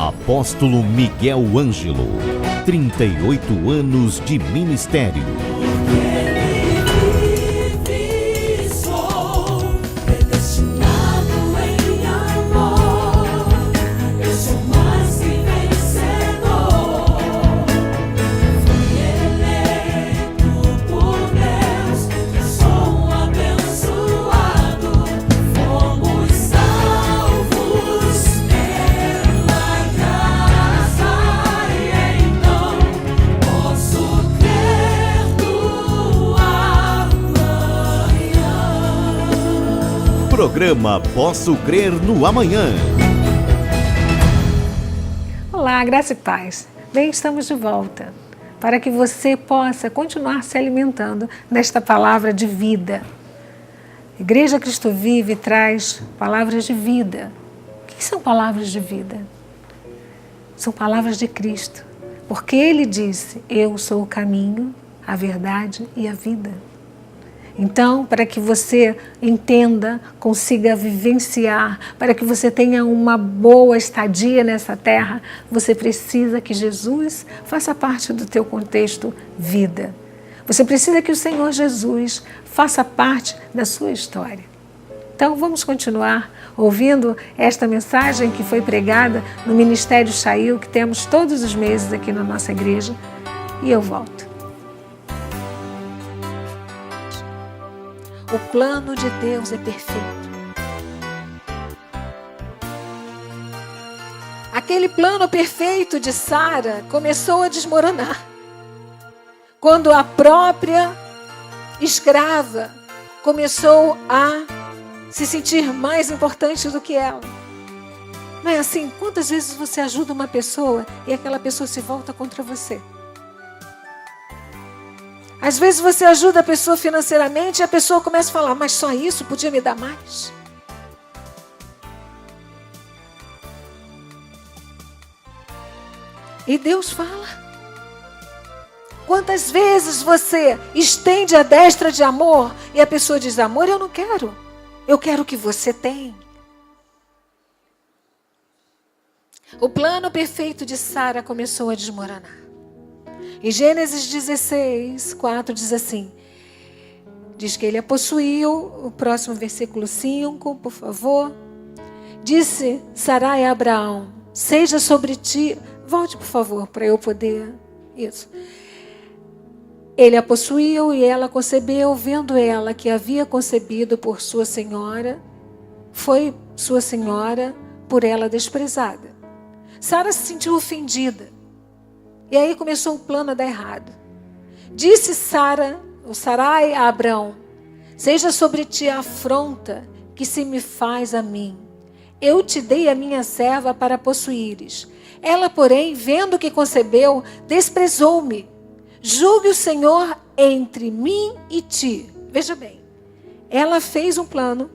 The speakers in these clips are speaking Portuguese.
Apóstolo Miguel Ângelo, 38 anos de ministério. Programa Posso Crer no Amanhã. Olá, graça e paz. Bem, estamos de volta para que você possa continuar se alimentando desta palavra de vida. A Igreja Cristo Vive traz palavras de vida. O que são palavras de vida? São palavras de Cristo, porque Ele disse: eu sou o caminho, a verdade e a vida. Então, para que você entenda, consiga vivenciar, para que você tenha uma boa estadia nessa terra, você precisa que Jesus faça parte do teu contexto vida. Você precisa que o Senhor Jesus faça parte da sua história. Então, vamos continuar ouvindo esta mensagem que foi pregada no Ministério Chail, que temos todos os meses aqui na nossa igreja, e eu volto. O plano de Deus é perfeito. Aquele plano perfeito de Sara começou a desmoronar quando a própria escrava começou a se sentir mais importante do que ela. Não é assim? Quantas vezes você ajuda uma pessoa e aquela pessoa se volta contra você? Às vezes você ajuda a pessoa financeiramente e a pessoa começa a falar: mas só isso? Podia me dar mais? E Deus fala. Quantas vezes você estende a destra de amor e a pessoa diz: amor, eu não quero. Eu quero o que você tem. O plano perfeito de Sara começou a desmoronar. Em Gênesis 16, 4 diz assim, diz que ele a possuiu, o próximo versículo 5, por favor. Disse Sarai a Abraão: seja sobre ti, volte por favor, para eu poder, isso. Ele a possuiu e ela concebeu, vendo ela que havia concebido por sua senhora, foi sua senhora por ela desprezada. Sara se sentiu ofendida. E aí começou o plano a dar errado. Disse Sarai a Abraão: seja sobre ti a afronta que se me faz a mim. Eu te dei a minha serva para possuíres. Ela, porém, vendo que concebeu, desprezou-me. Julgue o Senhor entre mim e ti. Veja bem, ela fez um plano,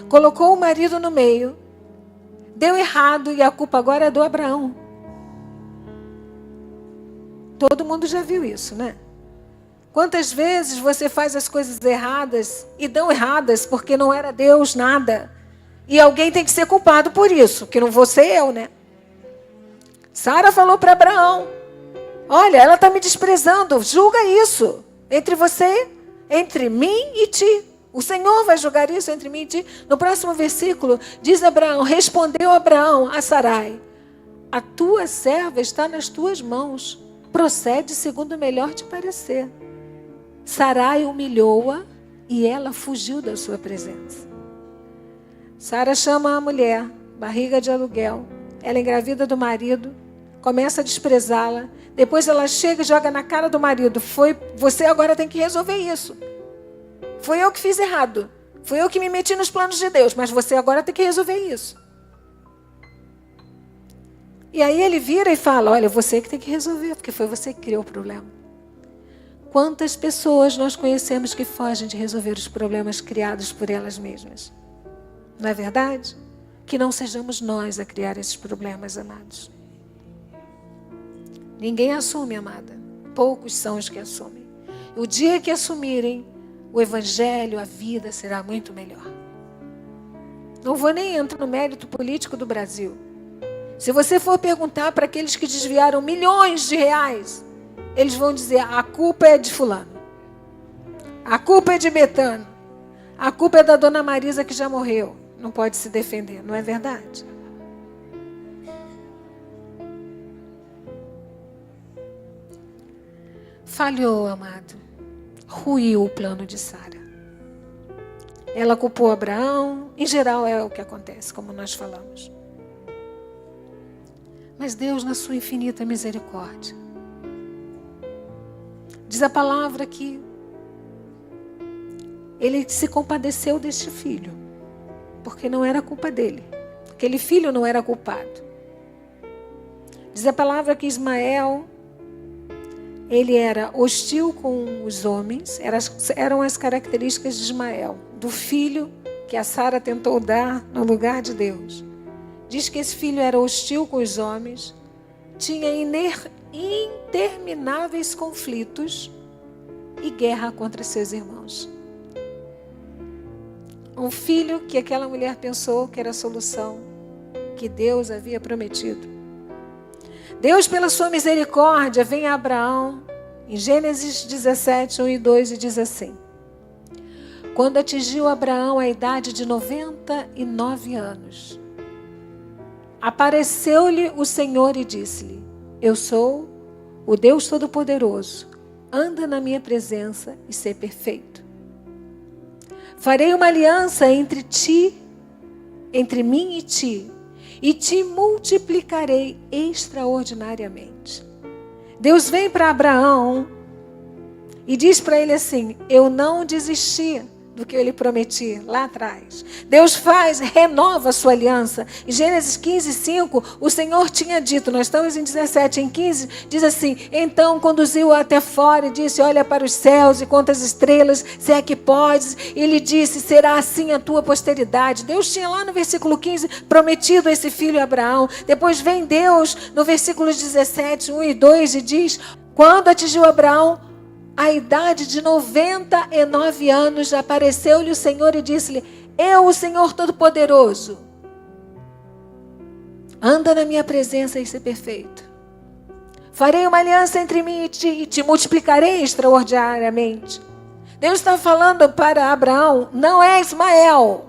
colocou o marido no meio, deu errado e a culpa agora é do Abraão. Todo mundo já viu isso, né? Quantas vezes você faz as coisas erradas e dão erradas porque não era Deus nada. E alguém tem que ser culpado por isso, que não vou ser eu, né? Sara falou para Abraão: olha, ela está me desprezando, julga isso entre você, entre mim e ti. O Senhor vai julgar isso entre mim e ti. No próximo versículo, diz Abraão: respondeu Abraão a Sarai: a tua serva está nas tuas mãos. Procede segundo o melhor te parecer. Sarai humilhou-a e ela fugiu da sua presença. Sara chama a mulher, barriga de aluguel. Ela engravida do marido, começa a desprezá-la. Depois ela chega e joga na cara do marido: você agora tem que resolver isso. Foi eu que fiz errado. Foi eu que me meti nos planos de Deus, mas você agora tem que resolver isso. E aí ele vira e fala: olha, você que tem que resolver, porque foi você que criou o problema. Quantas pessoas nós conhecemos que fogem de resolver os problemas criados por elas mesmas? Não é verdade? Que não sejamos nós a criar esses problemas, amados. Ninguém assume, amada. Poucos são os que assumem. O dia que assumirem o evangelho, a vida será muito melhor. Não vou nem entrar no mérito político do Brasil. Se você for perguntar para aqueles que desviaram milhões de reais, eles vão dizer, a culpa é de fulano. A culpa é de Betano. A culpa é da dona Marisa que já morreu. Não pode se defender, não é verdade? Falhou, amado. Ruiu o plano de Sara. Ela culpou Abraão. Em geral é o que acontece, como nós falamos. Mas Deus, na sua infinita misericórdia, diz a palavra que Ele se compadeceu deste filho, porque não era culpa dele. Aquele filho não era culpado. Diz a palavra que Ismael, ele era hostil com os homens, eram as características de Ismael, do filho que a Sara tentou dar no lugar de Deus. Diz que esse filho era hostil com os homens, tinha intermináveis conflitos e guerra contra seus irmãos. Um filho que aquela mulher pensou que era a solução que Deus havia prometido. Deus, pela sua misericórdia, vem a Abraão, em Gênesis 17, 1 e 2, e diz assim: quando atingiu Abraão a idade de 99 anos, apareceu-lhe o Senhor e disse-lhe: eu sou o Deus Todo-Poderoso, anda na minha presença e ser perfeito. Farei uma aliança entre mim e te multiplicarei extraordinariamente. Deus vem para Abraão e diz para ele assim: eu não desisti do que eu lhe prometi lá atrás. Deus renova a sua aliança. Em Gênesis 15, 5, o Senhor tinha dito, nós estamos em 17, em 15, diz assim: então conduziu-o até fora e disse: olha para os céus e conta as estrelas, se é que podes. E ele disse: será assim a tua posteridade. Deus tinha lá no versículo 15 prometido a esse filho Abraão. Depois vem Deus no versículo 17, 1 e 2 e diz: quando atingiu Abraão a idade de 99 anos, apareceu-lhe o Senhor e disse-lhe: eu, o Senhor Todo-Poderoso, anda na minha presença e ser perfeito. Farei uma aliança entre mim e te multiplicarei extraordinariamente. Deus está falando para Abraão, não é Ismael.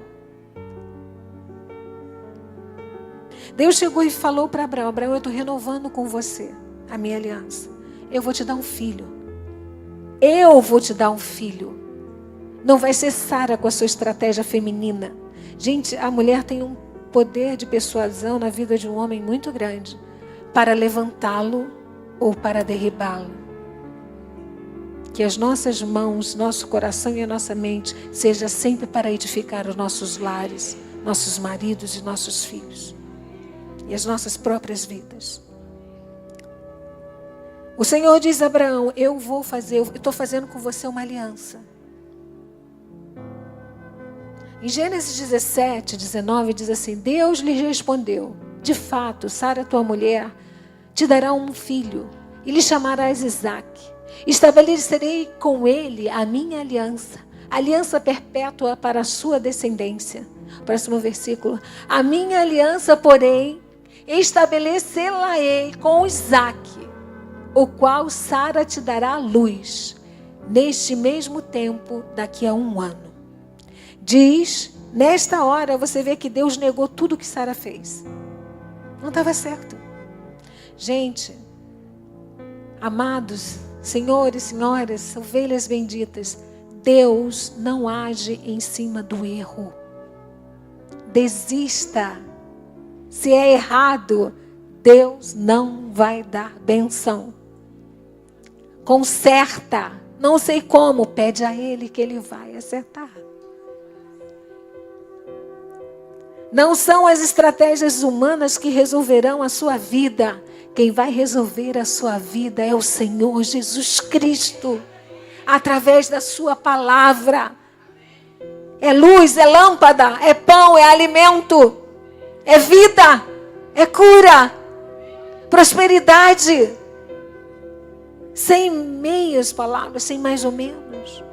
Deus chegou e falou para Abraão: Abraão, eu estou renovando com você a minha aliança. Eu vou te dar um filho. Eu vou te dar um filho. Não vai ser Sara com a sua estratégia feminina. Gente, a mulher tem um poder de persuasão na vida de um homem muito grande para levantá-lo ou para derribá-lo. Que as nossas mãos, nosso coração e a nossa mente seja sempre para edificar os nossos lares, nossos maridos e nossos filhos. E as nossas próprias vidas. O Senhor diz a Abraão: eu estou fazendo com você uma aliança. Em Gênesis 17, 19 diz assim: Deus lhe respondeu: de fato, Sara, tua mulher, te dará um filho e lhe chamarás Isaque. Estabelecerei com ele a minha aliança perpétua para a sua descendência. Próximo versículo: a minha aliança, porém, estabelecê-la-ei com Isaque, o qual Sara te dará à luz, neste mesmo tempo, daqui a 1 ano. Diz, nesta hora você vê que Deus negou tudo que Sara fez. Não estava certo. Gente, amados, senhores, senhoras, ovelhas benditas, Deus não age em cima do erro. Desista. Se é errado, Deus não vai dar bênção. Conserta. Não sei como, pede a Ele que Ele vai acertar. Não são as estratégias humanas que resolverão a sua vida. Quem vai resolver a sua vida é o Senhor Jesus Cristo. Através da sua palavra. É luz, é lâmpada, é pão, é alimento. É vida, é cura, prosperidade. Sem meias palavras, sem mais ou menos.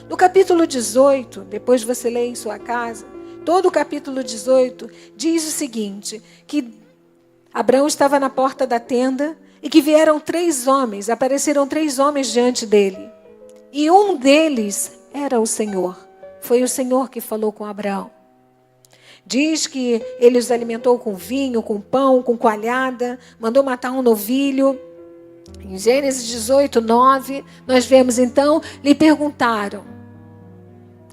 No capítulo 18, depois você lê em sua casa, todo o capítulo 18 diz o seguinte, que Abraão estava na porta da tenda e que vieram 3 homens, apareceram 3 homens diante dele. E um deles era o Senhor. Foi o Senhor que falou com Abraão. Diz que ele os alimentou com vinho, com pão, com coalhada, mandou matar um novilho. Em Gênesis 18, 9, nós vemos então, lhe perguntaram.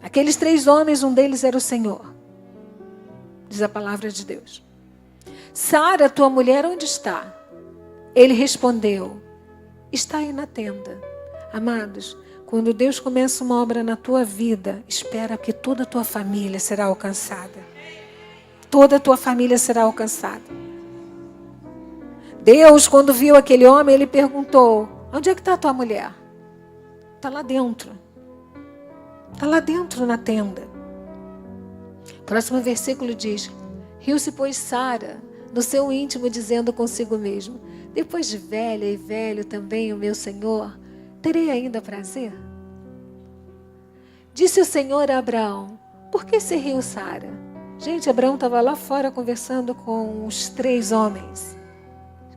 Aqueles 3 homens, um deles era o Senhor. Diz a palavra de Deus. Sara, tua mulher, onde está? Ele respondeu, está aí na tenda. Amados, quando Deus começa uma obra na tua vida, espera que toda a tua família será alcançada. Toda a tua família será alcançada. Deus, quando viu aquele homem, ele perguntou, onde é que está a tua mulher? Está lá dentro. Está lá dentro na tenda. O próximo versículo diz, riu-se, pois, Sara, no seu íntimo, dizendo consigo mesmo, depois de velha e velho também o meu Senhor, terei ainda prazer? Disse o Senhor a Abraão, por que se riu Sara? Gente, Abraão estava lá fora conversando com os 3 homens.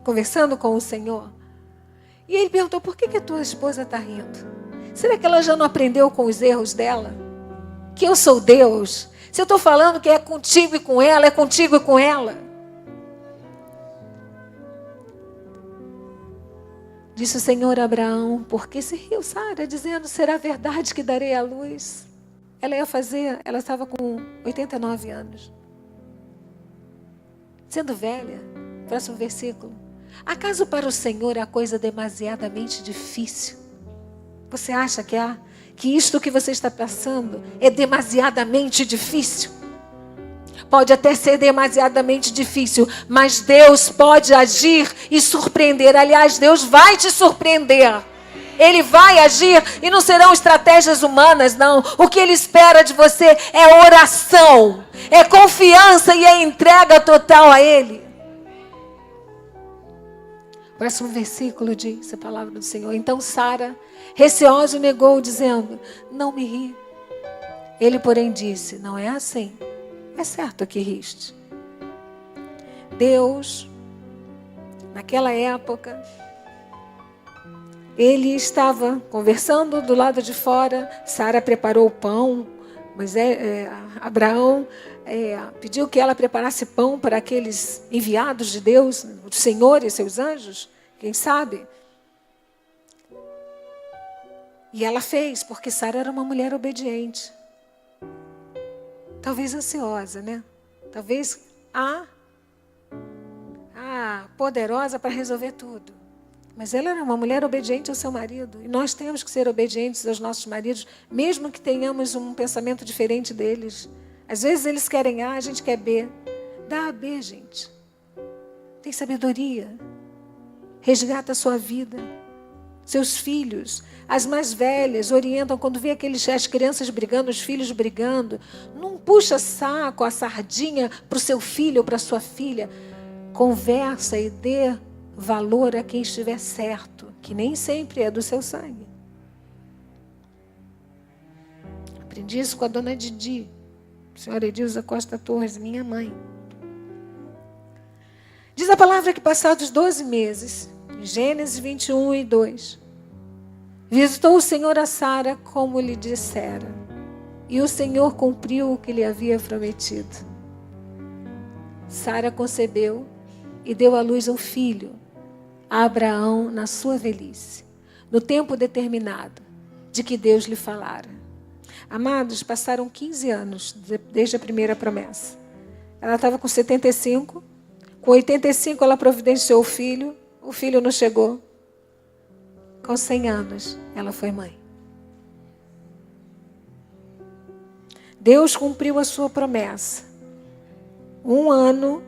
Conversando com o Senhor. E ele perguntou, por que a tua esposa está rindo? Será que ela já não aprendeu com os erros dela? Que eu sou Deus? Se eu estou falando que é contigo e com ela, é contigo e com ela. Disse o Senhor a Abraão, por que se riu Sara? Dizendo, será verdade que darei à luz? Ela estava com 89 anos. Sendo velha, próximo versículo. Acaso para o Senhor a coisa demasiadamente difícil? Você acha que isto que você está passando é demasiadamente difícil? Pode até ser demasiadamente difícil, mas Deus pode agir e surpreender. Aliás, Deus vai te surpreender. Ele vai agir e não serão estratégias humanas, não. O que Ele espera de você é oração, é confiança e é entrega total a Ele. O próximo versículo diz a palavra do Senhor. Então Sara, receosa, negou, dizendo, não me ri. Ele, porém, disse, não é assim. É certo que riste. Deus, naquela época, ele estava conversando do lado de fora. Sara preparou o pão. Mas Abraão pediu que ela preparasse pão para aqueles enviados de Deus, o Senhor e seus anjos, quem sabe. E ela fez, porque Sara era uma mulher obediente. Talvez ansiosa, né? Talvez poderosa para resolver tudo. Mas ela era uma mulher obediente ao seu marido. E nós temos que ser obedientes aos nossos maridos, mesmo que tenhamos um pensamento diferente deles. Às vezes eles querem A, a gente quer B. Dá a B, gente. Tem sabedoria. Resgata a sua vida. Seus filhos, as mais velhas, orientam quando vê as crianças brigando, os filhos brigando. Não puxa saco, a sardinha para o seu filho ou para a sua filha. Conversa e dê valor a quem estiver certo, que nem sempre é do seu sangue. Aprendi isso com a dona Didi, a senhora Edilza Costa Torres, minha mãe. Diz a palavra que passados 12 meses, em Gênesis 21 e 2, visitou o Senhor a Sara como lhe dissera, e o Senhor cumpriu o que lhe havia prometido. Sara concebeu e deu à luz um filho, a Abraão na sua velhice, no tempo determinado de que Deus lhe falara. Amados, passaram 15 anos desde a primeira promessa. Ela estava com 75, com 85 ela providenciou o filho não chegou. Com 100 anos, ela foi mãe. Deus cumpriu a sua promessa. 1 ano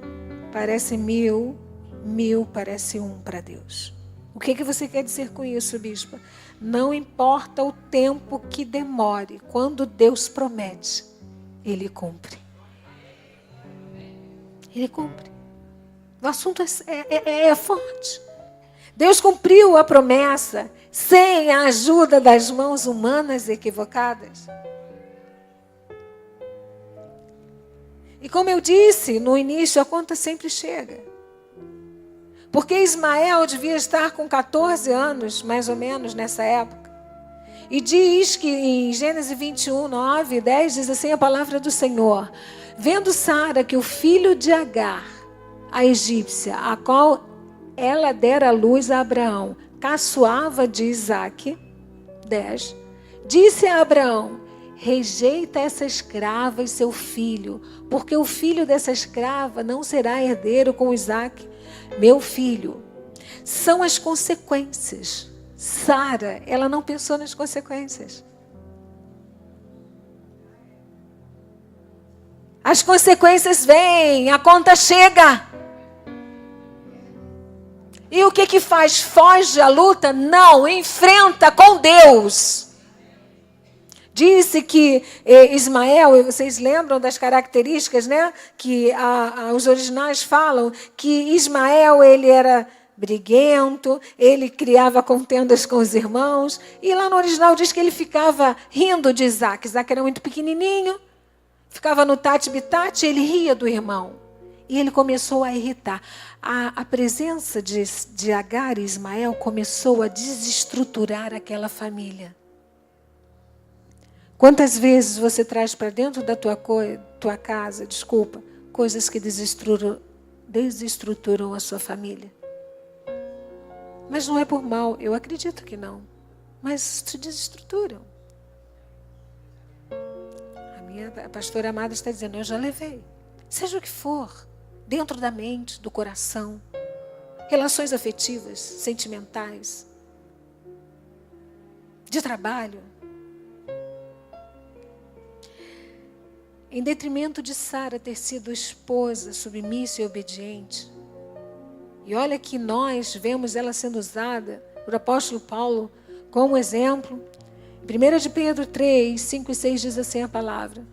parece 1000, 1000 parece 1 para Deus. O que você quer dizer com isso, bispa? Não importa o tempo que demore, quando Deus promete, Ele cumpre. Ele cumpre. O assunto é forte. Deus cumpriu a promessa sem a ajuda das mãos humanas equivocadas. E como eu disse no início, a conta sempre chega. Porque Ismael devia estar com 14 anos, mais ou menos, nessa época. E diz que em Gênesis 21, 9 e 10, diz assim a palavra do Senhor: vendo Sara que o filho de Agar, a egípcia, a qual ela dera luz a Abraão, caçoava de Isaque, 10, disse a Abraão: rejeita essa escrava e seu filho, porque o filho dessa escrava não será herdeiro com Isaque, meu filho. São as consequências. Sara, ela não pensou nas consequências. As consequências vêm, a conta chega. E o que faz? Foge à luta? Não, enfrenta com Deus. Disse que Ismael, vocês lembram das características, né? Que os originais falam que Ismael, ele era briguento, ele criava contendas com os irmãos. E lá no original diz que ele ficava rindo de Isaque. Isaque era muito pequenininho, ficava no tate-bitate, ele ria do irmão. E ele começou a irritar. A presença de Agar e Ismael começou a desestruturar aquela família. Quantas vezes você traz para dentro da tua casa, coisas que desestruturam a sua família? Mas não é por mal, eu acredito que não. Mas se desestruturam. A pastora amada está dizendo, eu já levei. Seja o que for, dentro da mente, do coração. Relações afetivas, sentimentais. De trabalho. Em detrimento de Sara ter sido esposa, submissa e obediente. E olha que nós vemos ela sendo usada por apóstolo Paulo como exemplo. 1 de Pedro 3, 5 e 6 diz assim a palavra.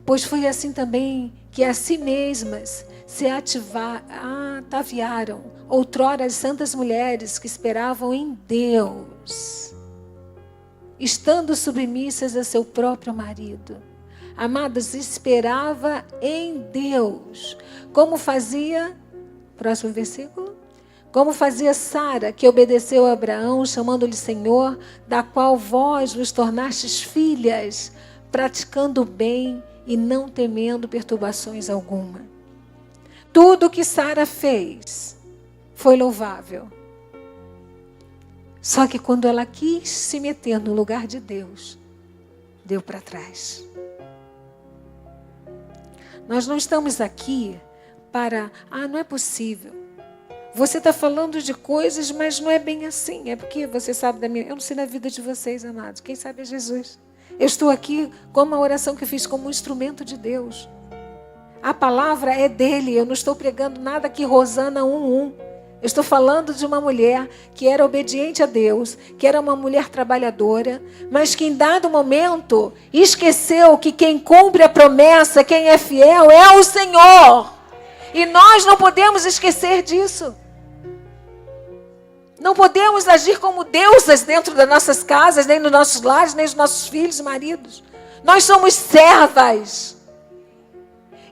Pois foi assim também que a si mesmas se ataviaram outrora as santas mulheres que esperavam em Deus, estando submissas a seu próprio marido. Amados, esperava em Deus. Como fazia, próximo versículo, como fazia Sara, que obedeceu a Abraão, chamando-lhe Senhor, da qual vós vos tornastes filhas, praticando o bem e não temendo perturbações alguma. Tudo o que Sara fez foi louvável. Só que quando ela quis se meter no lugar de Deus, deu para trás. Nós não estamos aqui para, não é possível. Você está falando de coisas, mas não é bem assim. É porque você sabe da minha... Eu não sei da vida de vocês, amados. Quem sabe é Jesus. Eu estou aqui com uma oração que eu fiz como um instrumento de Deus. A palavra é dele. Eu não estou pregando nada aqui, Rosana 1:1. Eu estou falando de uma mulher que era obediente a Deus, que era uma mulher trabalhadora, mas que em dado momento esqueceu que quem cumpre a promessa, quem é fiel, é o Senhor. E nós não podemos esquecer disso. Não podemos agir como deusas dentro das nossas casas, nem nos nossos lares, nem nos nossos filhos e maridos. Nós somos servas.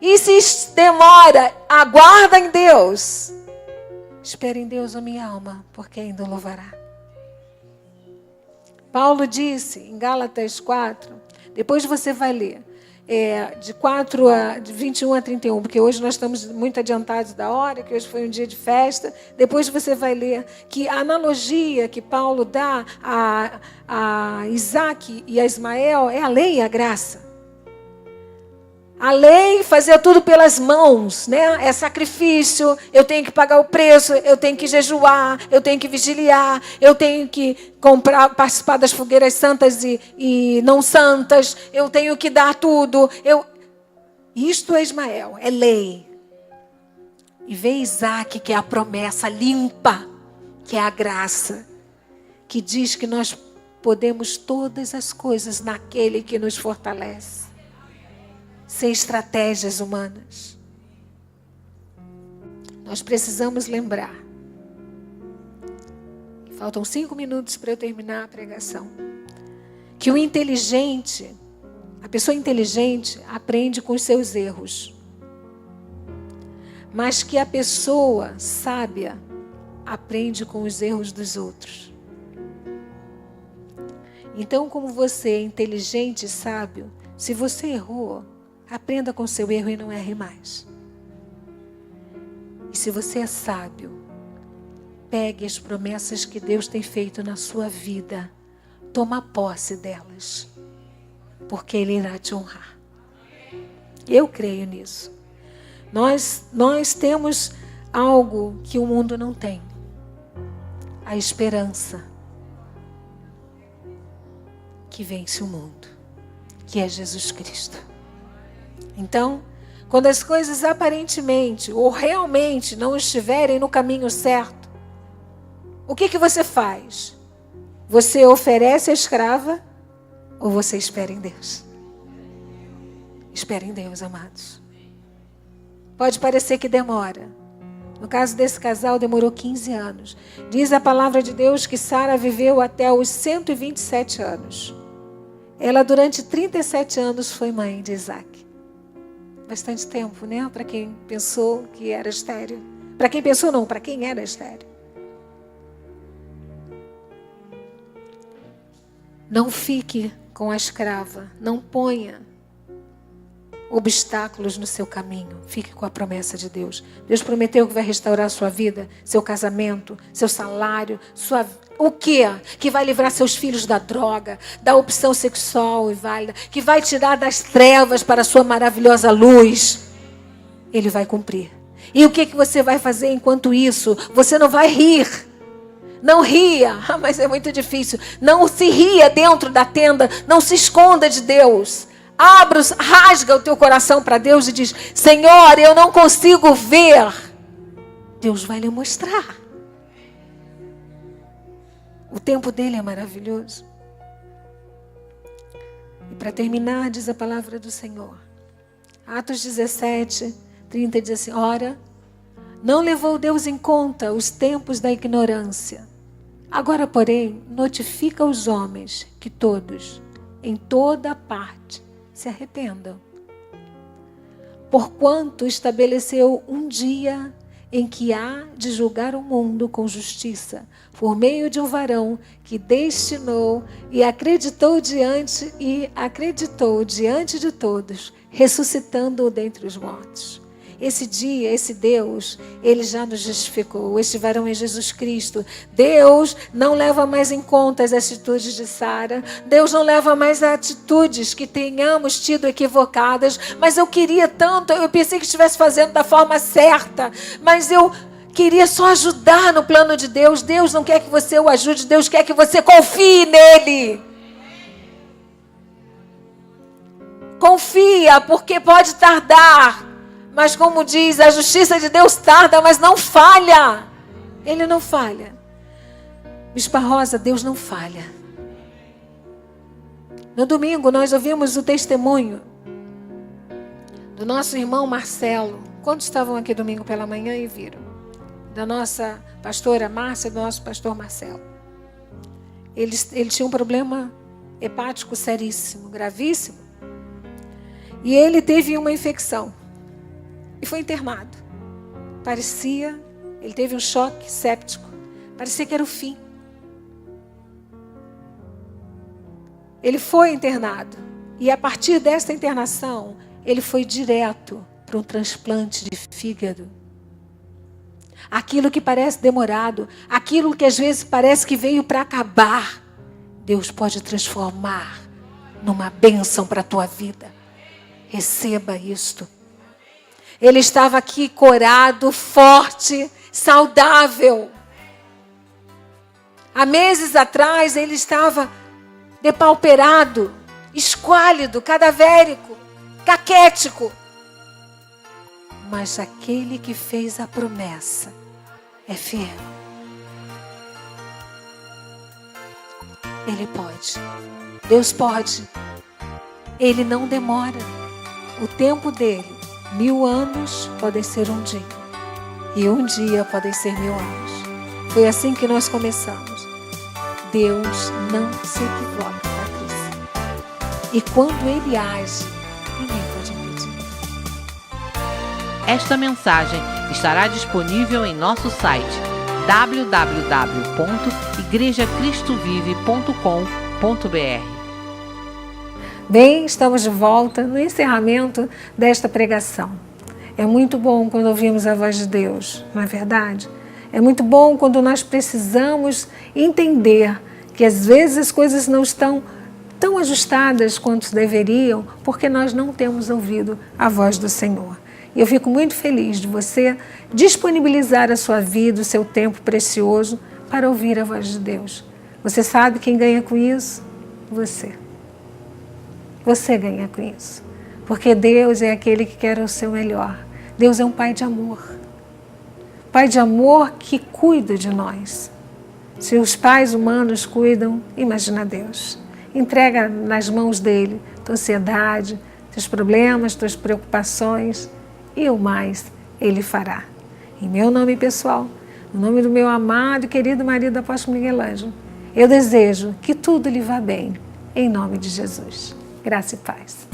E se demora, aguarda em Deus. Espere em Deus, a minha alma, porque ainda o louvará. Paulo disse em Gálatas 4, depois você vai ler, de 21 a 31, porque hoje nós estamos muito adiantados da hora, que hoje foi um dia de festa. Depois você vai ler que a analogia que Paulo dá a Isaque e a Ismael é a lei e a graça. A lei fazia tudo pelas mãos, né? É sacrifício, eu tenho que pagar o preço, eu tenho que jejuar, eu tenho que vigiliar, eu tenho que participar das fogueiras santas e não santas, eu tenho que dar tudo. Isto é Ismael, é lei. E vem Isaque, que é a promessa limpa, que é a graça, que diz que nós podemos todas as coisas naquele que nos fortalece. Sem estratégias humanas. Nós precisamos lembrar. Faltam 5 minutos para eu terminar a pregação. Que o inteligente, a pessoa inteligente, aprende com os seus erros. Mas que a pessoa sábia aprende com os erros dos outros. Então, como você é inteligente e sábio, se você errou, aprenda com seu erro e não erre mais. E se você é sábio, pegue as promessas que Deus tem feito na sua vida. Toma posse delas, porque Ele irá te honrar. Eu creio nisso. Nós temos algo que o mundo não tem. A esperança que vence o mundo, que é Jesus Cristo. Então, quando as coisas aparentemente ou realmente não estiverem no caminho certo, o que você faz? Você oferece a escrava ou você espera em Deus? Espera em Deus, amados. Pode parecer que demora. No caso desse casal, demorou 15 anos. Diz a palavra de Deus que Sara viveu até os 127 anos. Ela, durante 37 anos, foi mãe de Isaac. Bastante tempo, né? Para quem pensou que era estéril. Para quem pensou não, para quem era estéril. Não fique com a escrava. Não ponha obstáculos no seu caminho. Fique com a promessa de Deus. Deus prometeu que vai restaurar a sua vida, seu casamento, seu salário, o quê? Que vai livrar seus filhos da droga, da opção sexual inválida, que vai tirar das trevas para a sua maravilhosa luz. Ele vai cumprir. E o que você vai fazer enquanto isso? Você não vai rir. Não ria, mas é muito difícil. Não se ria dentro da tenda, não se esconda de Deus. Rasga o teu coração para Deus e diz: Senhor, eu não consigo ver. Deus vai lhe mostrar. O tempo dele é maravilhoso. E para terminar, diz a palavra do Senhor. Atos 17, 30 diz assim: ora, não levou Deus em conta os tempos da ignorância. Agora, porém, notifica aos homens que todos, em toda parte, se arrependam. Porquanto estabeleceu um dia em que há de julgar o mundo com justiça, por meio de um varão que destinou e acreditou diante de todos, ressuscitando-o dentre os mortos. Esse dia, esse Deus, Ele já nos justificou. Este varão é Jesus Cristo. Deus não leva mais em conta as atitudes de Sara. Deus não leva mais atitudes que tenhamos tido equivocadas. Mas eu queria tanto, eu pensei que estivesse fazendo da forma certa. Mas eu queria só ajudar no plano de Deus. Deus não quer que você o ajude. Deus quer que você confie nele. Confia, porque pode tardar. Mas como diz, a justiça de Deus tarda, mas não falha. Ele não falha. Bispa Rosa, Deus não falha. No domingo nós ouvimos o testemunho do nosso irmão Marcelo. Quantos estavam aqui domingo pela manhã e viram? Da nossa pastora Márcia e do nosso pastor Marcelo. Ele tinha um problema hepático seríssimo, gravíssimo. E ele teve uma infecção. E foi internado. Ele teve um choque séptico. Parecia que era o fim. Ele foi internado. E a partir desta internação, ele foi direto para um transplante de fígado. Aquilo que parece demorado, aquilo que às vezes parece que veio para acabar, Deus pode transformar numa bênção para a tua vida. Receba isto. Ele estava aqui corado, forte, saudável. Há meses atrás ele estava depauperado, esquálido, cadavérico, caquético. Mas aquele que fez a promessa é fiel. Ele pode. Deus pode. Ele não demora. O tempo dele, 1000 anos podem ser um dia. E um dia podem ser 1000 anos. Foi assim que nós começamos. Deus não se equivoca, Patrícia. E quando Ele age, ninguém pode impedir. Esta mensagem estará disponível em nosso site www.igrejacristovive.com.br. Bem, estamos de volta no encerramento desta pregação. É muito bom quando ouvimos a voz de Deus, não é verdade? É muito bom quando nós precisamos entender que às vezes as coisas não estão tão ajustadas quanto deveriam, porque nós não temos ouvido a voz do Senhor. E eu fico muito feliz de você disponibilizar a sua vida, o seu tempo precioso para ouvir a voz de Deus. Você sabe quem ganha com isso? Você. Você ganha com isso. Porque Deus é aquele que quer o seu melhor. Deus é um Pai de amor. Pai de amor que cuida de nós. Se os pais humanos cuidam, imagina Deus. Entrega nas mãos dele tua ansiedade, teus problemas, tuas preocupações e o mais ele fará. Em meu nome pessoal, no nome do meu amado e querido marido apóstolo Miguel Ângelo, eu desejo que tudo lhe vá bem, em nome de Jesus. Graça e paz.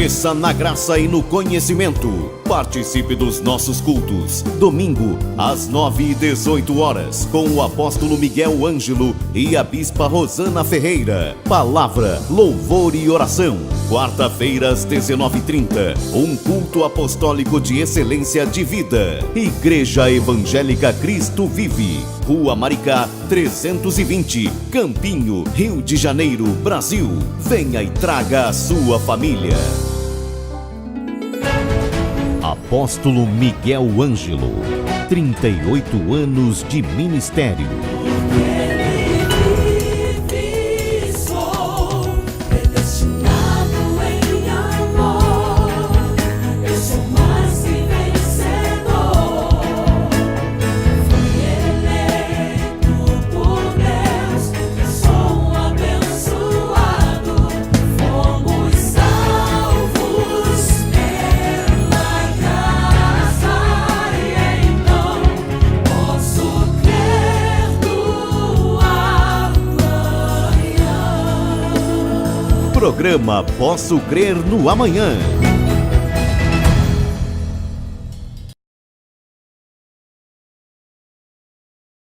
Cresça na graça e no conhecimento. Participe dos nossos cultos. Domingo, às 9h18, com o apóstolo Miguel Ângelo e a bispa Rosana Ferreira. Palavra, louvor e oração. Quarta-feira, às 19h30, um culto apostólico de excelência de vida. Igreja Evangélica Cristo Vive. Rua Maricá, 320, Campinho, Rio de Janeiro, Brasil. Venha e traga a sua família. Apóstolo Miguel Ângelo, 38 anos de ministério. Programa Posso Crer no Amanhã.